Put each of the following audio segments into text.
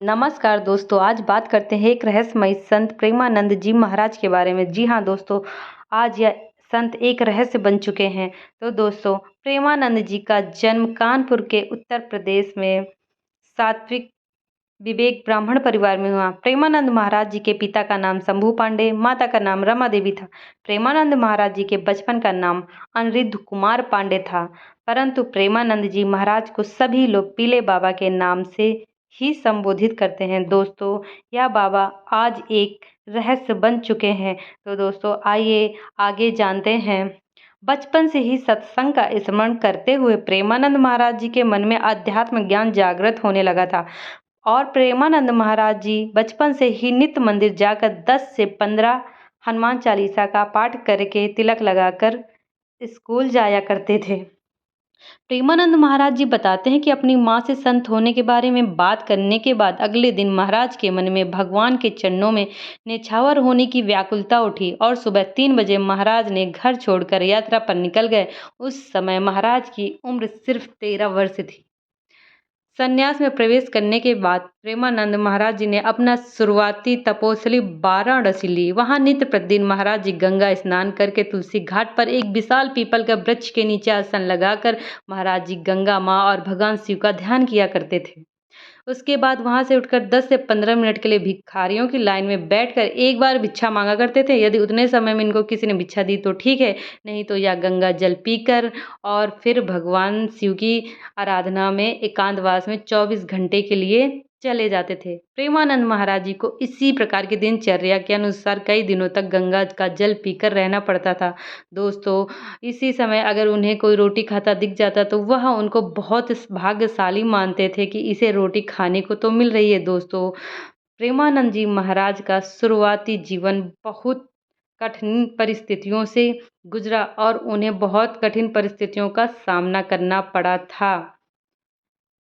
नमस्कार दोस्तों, आज बात करते हैं एक रहस्यमयी संत प्रेमानंद जी महाराज के बारे में। जी हाँ दोस्तों, आज यह संत एक रहस्य बन चुके हैं। तो दोस्तों, प्रेमानंद जी का जन्म कानपुर के उत्तर प्रदेश में सात्विक विवेक ब्राह्मण परिवार में हुआ। प्रेमानंद महाराज जी के पिता का नाम शंभू पांडे, माता का नाम रमा देवी था। प्रेमानंद महाराज जी के बचपन का नाम अनिरुद्ध कुमार पांडे था, परंतु प्रेमानंद जी महाराज को सभी लोग पीले बाबा के नाम से ही संबोधित करते हैं। दोस्तों, यह बाबा आज एक रहस्य बन चुके हैं। तो दोस्तों, आइए आगे जानते हैं। बचपन से ही सत्संग का स्मरण करते हुए प्रेमानंद महाराज जी के मन में अध्यात्म ज्ञान जागृत होने लगा था और प्रेमानंद महाराज जी बचपन से ही नित्य मंदिर जाकर 10 से 15 हनुमान चालीसा का पाठ करके तिलक लगाकर स्कूल जाया करते थे। प्रेमानंद महाराज जी बताते हैं कि अपनी माँ से संत होने के बारे में बात करने के बाद अगले दिन महाराज के मन में भगवान के चरणों में न्यौछावर होने की व्याकुलता उठी और सुबह 3 बजे महाराज ने घर छोड़कर यात्रा पर निकल गए। उस समय महाराज की उम्र सिर्फ 13 वर्ष थी। संन्यास में प्रवेश करने के बाद प्रेमानंद महाराज जी ने अपना शुरुआती तपोस्थली वाराणसी ली। वहां नित्य प्रतिदिन महाराज जी गंगा स्नान करके तुलसी घाट पर एक विशाल पीपल का वृक्ष के नीचे आसन लगाकर महाराज जी गंगा माँ और भगवान शिव का ध्यान किया करते थे। उसके बाद वहां से उठकर 10 से 15 मिनट के लिए भिखारियों की लाइन में बैठकर एक बार भिक्षा मांगा करते थे। यदि उतने समय में इनको किसी ने भिक्षा दी तो ठीक है, नहीं तो या गंगा जल पीकर और फिर भगवान शिव की आराधना में एकांतवास में 24 घंटे के लिए चले जाते थे। प्रेमानंद महाराज जी को इसी प्रकार की दिनचर्या के अनुसार कई दिनों तक गंगा का जल पीकर रहना पड़ता था। दोस्तों, इसी समय अगर उन्हें कोई रोटी खाता दिख जाता तो वह उनको बहुत भाग्यशाली मानते थे कि इसे रोटी खाने को तो मिल रही है। दोस्तों, प्रेमानंद जी महाराज का शुरुआती जीवन बहुत कठिन परिस्थितियों से गुजरा और उन्हें बहुत कठिन परिस्थितियों का सामना करना पड़ा था।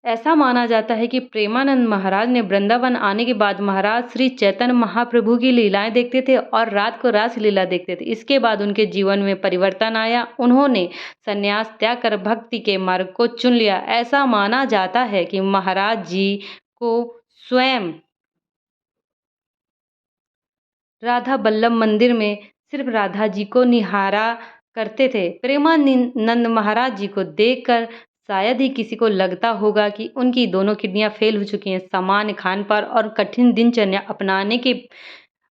ऐसा माना जाता है कि प्रेमानंद महाराज ने वृंदावन आने के बाद महाराज श्री चैतन्य महाप्रभु की लीलाएं देखते थे और रात को रास लीला देखते थे। इसके बाद उनके जीवन में परिवर्तन आया। उन्होंने संन्यास त्याग कर भक्ति के मार्ग को चुन लिया। ऐसा माना जाता है कि महाराज जी को स्वयं राधा बल्लभ मंदिर में सिर्फ राधा जी को निहारा करते थे। प्रेमानंद महाराज जी को देखकर शायद ही किसी को लगता होगा कि उनकी दोनों किडनियां फेल हो चुकी हैं। सामान्य खान पान और कठिन दिनचर्या अपनाने के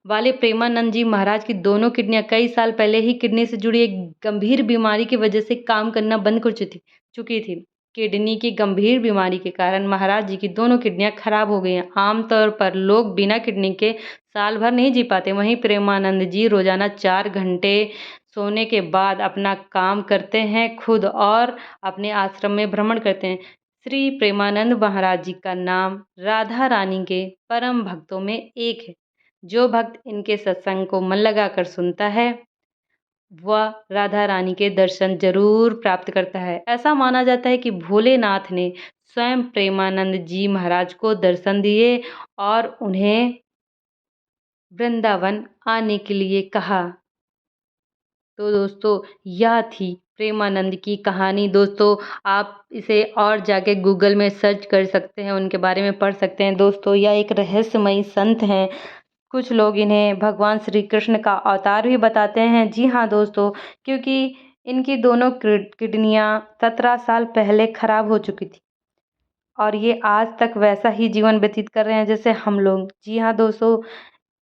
वाले प्रेमानंद जी महाराज की दोनों किडनियां कई साल पहले ही किडनी से जुड़ी एक गंभीर बीमारी की वजह से काम करना बंद कर चुकी थी। किडनी की गंभीर बीमारी के कारण महाराज जी की दोनों किडनियां खराब हो गई हैं। आमतौर पर लोग बिना किडनी के साल भर नहीं जी पाते। वहीं प्रेमानंद जी रोजाना 4 घंटे सोने के बाद अपना काम करते हैं खुद और अपने आश्रम में भ्रमण करते हैं। श्री प्रेमानंद महाराज जी का नाम राधा रानी के परम भक्तों में एक है। जो भक्त इनके सत्संग को मन लगाकर सुनता है वह राधा रानी के दर्शन जरूर प्राप्त करता है। ऐसा माना जाता है कि भोलेनाथ ने स्वयं प्रेमानंद जी महाराज को दर्शन दिए और उन्हें वृंदावन आने के लिए कहा। तो दोस्तों, यह थी प्रेमानंद की कहानी। दोस्तों, आप इसे और जाके गूगल में सर्च कर सकते हैं, उनके बारे में पढ़ सकते हैं। दोस्तों, यह एक रहस्यमयी संत हैं। कुछ लोग इन्हें भगवान श्री कृष्ण का अवतार भी बताते हैं। जी हाँ दोस्तों, क्योंकि इनकी दोनों किडनियाँ 17 साल पहले खराब हो चुकी थी और ये आज तक वैसा ही जीवन व्यतीत कर रहे हैं जैसे हम लोग। जी हाँ दोस्तों,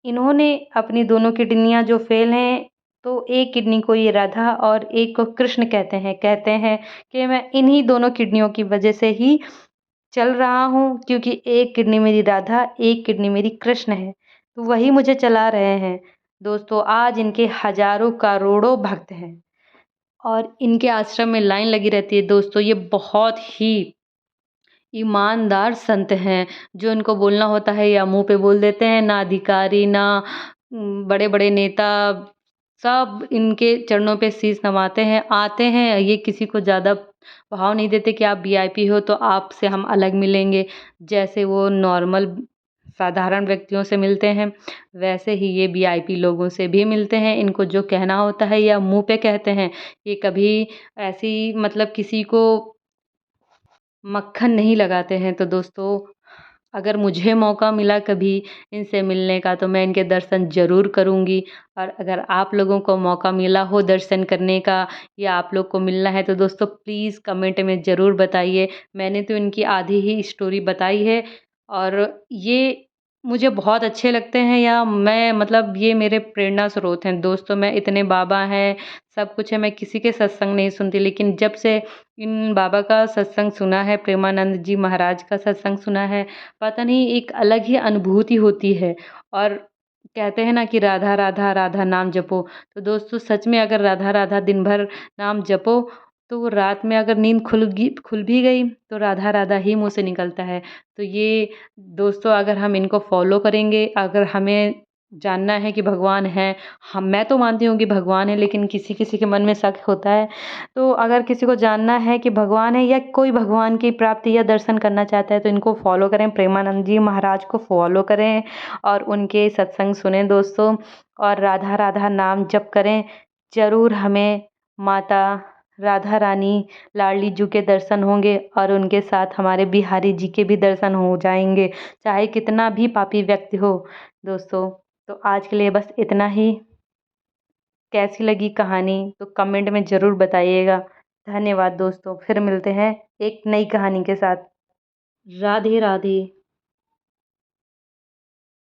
इन्होंने अपनी दोनों किडनियाँ जो फेल हैं, तो एक किडनी को ये राधा और एक को कृष्ण कहते हैं कि मैं इन्हीं दोनों किडनियों की वजह से ही चल रहा हूँ, क्योंकि एक किडनी मेरी राधा, एक किडनी मेरी कृष्ण है, तो वही मुझे चला रहे हैं। दोस्तों, आज इनके हजारों करोड़ों भक्त हैं और इनके आश्रम में लाइन लगी रहती है। दोस्तों, ये बहुत ही ईमानदार संत हैं। जो इनको बोलना होता है या मुंह पे बोल देते हैं। ना अधिकारी, ना बड़े बड़े नेता, सब इनके चरणों पे शीश नवाते हैं, आते हैं। ये किसी को ज़्यादा भाव नहीं देते कि आप वीआईपी हो तो आपसे हम अलग मिलेंगे। जैसे वो नॉर्मल साधारण व्यक्तियों से मिलते हैं, वैसे ही ये वीआईपी लोगों से भी मिलते हैं। इनको जो कहना होता है या मुंह पे कहते हैं। ये कभी ऐसी मतलब किसी को मक्खन नहीं लगाते हैं। तो दोस्तों, अगर मुझे मौका मिला कभी इनसे मिलने का तो मैं इनके दर्शन ज़रूर करूँगी। और अगर आप लोगों को मौका मिला हो दर्शन करने का या आप लोग को मिलना है तो दोस्तों प्लीज़ कमेंट में ज़रूर बताइए। मैंने तो इनकी आधी ही स्टोरी बताई है और ये मुझे बहुत अच्छे लगते हैं, या मैं मतलब ये मेरे प्रेरणा स्रोत हैं। दोस्तों मैं इतने बाबा हैं, सब कुछ है, मैं किसी के सत्संग नहीं सुनती, लेकिन जब से इन बाबा का सत्संग सुना है, प्रेमानंद जी महाराज का सत्संग सुना है, पता नहीं एक अलग ही अनुभूति होती है। और कहते हैं ना कि राधा राधा राधा नाम जपो, तो दोस्तों सच में अगर राधा राधा दिन भर नाम जपो तो वो रात में अगर नींद खुल भी गई तो राधा राधा ही मुंह से निकलता है। तो ये दोस्तों अगर हम इनको फॉलो करेंगे, अगर हमें जानना है कि भगवान है, हम मैं तो मानती हूँ कि भगवान है, लेकिन किसी किसी के मन में शक होता है। तो अगर किसी को जानना है कि भगवान है या कोई भगवान की प्राप्ति या दर्शन करना चाहता है तो इनको फॉलो करें, प्रेमानंद जी महाराज को फॉलो करें और उनके सत्संग सुने दोस्तों, और राधा राधा नाम जप करें। ज़रूर हमें माता राधा रानी लाडली जी के दर्शन होंगे और उनके साथ हमारे बिहारी जी के भी दर्शन हो जाएंगे, चाहे कितना भी पापी व्यक्ति हो दोस्तों। तो आज के लिए बस इतना ही। कैसी लगी कहानी तो कमेंट में ज़रूर बताइएगा। धन्यवाद दोस्तों, फिर मिलते हैं एक नई कहानी के साथ। राधे राधे।